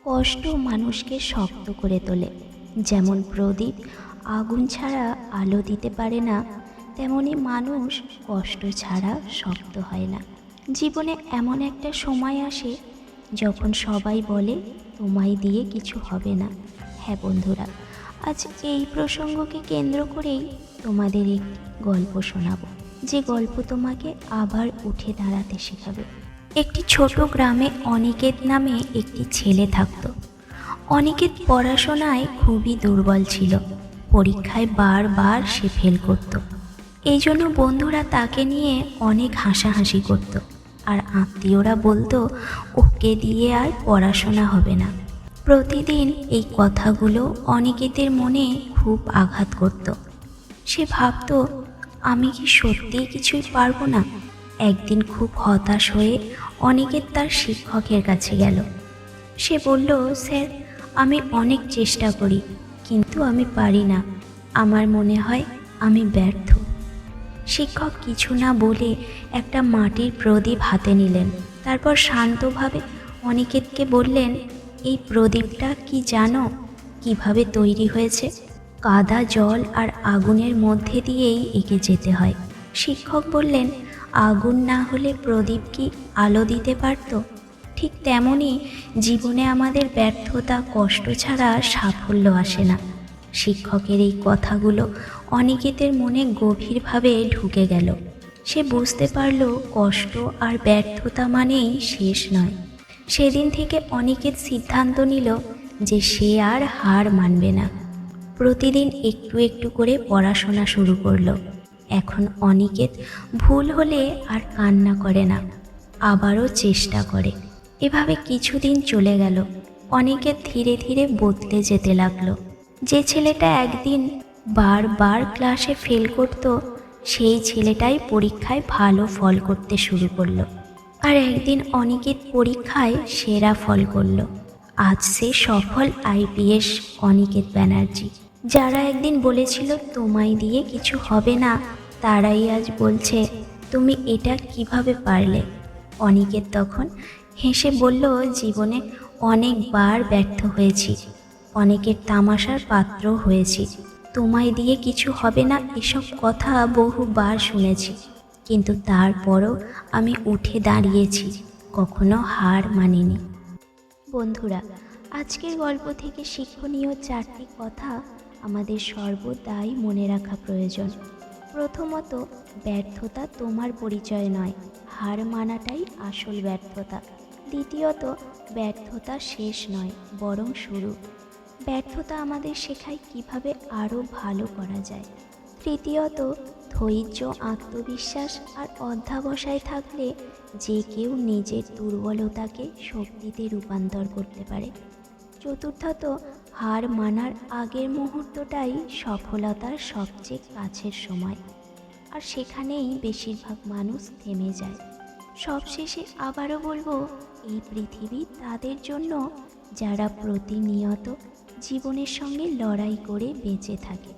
কষ্ট মানুষকে শক্ত করে তোলে। যেমন প্রদীপ আগুন ছাড়া আলো দিতে পারে না, তেমনি মানুষ কষ্ট ছাড়া শক্ত হয় না। জীবনে এমন একটা সময় আসে যখন সবাই বলে তোমায় দিয়ে কিছু হবে না। হ্যাঁ বন্ধুরা, আজ এই প্রসঙ্গকে কেন্দ্র করেই তোমাদের একটি গল্প শোনাবো, যে গল্প তোমাকে আবার উঠে দাঁড়াতে শেখাবে। একটি ছোট গ্রামে অনিকেত নামে একটি ছেলে থাকত। অনিকেত পড়াশোনায় খুবই দুর্বল ছিল। পরীক্ষায় বারবার সে ফেল করত। এই জন্য বন্ধুরা তাকে নিয়ে অনেক হাসাহাসি করত, আর আত্মীয়রা বলতো ওকে দিয়ে আর পড়াশোনা হবে না। প্রতিদিন এই কথাগুলো অনিকেতের মনে খুব আঘাত করত। সে ভাবত, আমি কি সত্যিই কিছুই পারবো না? একদিন খুব হতাশ হয়ে অনিকেত তার শিক্ষকের কাছে গেল। সে বলল, স্যার, আমি অনেক চেষ্টা করি, কিন্তু আমি পারি না। আমার মনে হয় আমি ব্যর্থ। শিক্ষক কিছু না বলে একটা মাটির প্রদীপ হাতে নিলেন। তারপর শান্তভাবে অনিকেতকে বললেন, এই প্রদীপটা কি জানো কিভাবে তৈরি হয়েছে? কাদা, জল আর আগুনের মধ্যে দিয়েই এঁকে যেতে হয়। শিক্ষক বললেন, আগুন না হলে প্রদীপ কি আলো দিতে পারত? ঠিক তেমনই জীবনে আমাদের ব্যর্থতা, কষ্ট ছাড়া সাফল্য আসে না। শিক্ষকের এই কথাগুলো অনিকেতের মনে গভীরভাবে ঢুকে গেল। সে বুঝতে পারল, কষ্ট আর ব্যর্থতা মানেই শেষ নয়। সেদিন থেকে অনিকেত সিদ্ধান্ত নিল যে সে আর হার মানবে না। প্রতিদিন একটু একটু করে পড়াশোনা শুরু করলো। এখন অনিকেত ভুল হলে আর কান্না করে না, আবারও চেষ্টা করে। এভাবে কিছুদিন চলে গেল। অনিকেত ধীরে ধীরে বদলে যেতে লাগলো। যে ছেলেটা একদিন বারবার ক্লাসে ফেল করত, সেই ছেলেটাই পরীক্ষায় ভালো ফল করতে শুরু করলো। আর একদিন অনিকেত পরীক্ষায় সেরা ফল করলো। আজ সে সফল আইপিএস অনিকেত ব্যানার্জি। যারা একদিন বলেছিল তোমায় দিয়ে কিছু হবে না, তারাই আজ বলছে তুমি এটা কিভাবে পারলে। অনিকেত তখন হেসে বলল, জীবনে অনেকবার ব্যর্থ হয়েছি, অনেকের তামাশার পাত্র হয়েছি। তোমায় দিয়ে কিছু হবে না এসব কথা বহুবার শুনেছি, কিন্তু তারপরও আমি উঠে দাঁড়িয়েছি, কখনো হার মানিনি। বন্ধুরা, আজকের গল্প থেকে শিক্ষণীয় 4টি কথা আমাদের সর্বদাই মনে রাখা প্রয়োজন। প্রথমত, ব্যর্থতা তোমার পরিচয় নয়, হার মানাটাই আসল ব্যর্থতা। দ্বিতীয়ত, ব্যর্থতা শেষ নয়, বরং শুরু। ব্যর্থতা আমাদের শেখায় কিভাবে আরও ভালো করা যায়। তৃতীয়ত, ধৈর্য, আত্মবিশ্বাস আর অধ্যবসায় থাকলে যে কেউ নিজের দুর্বলতাকে শক্তিতে রূপান্তর করতে পারে। চতুর্থত, হার মানার আগের মুহূর্তটাই সফলতার সবচেয়ে কাছের সময়, আর সেখানেই বেশিরভাগ মানুষ থেমে যায়। সবশেষে আবারও বলবো, এই পৃথিবী তাদের জন্য যারা প্রতিনিয়ত জীবনের সঙ্গে লড়াই করে বেঁচে থাকে।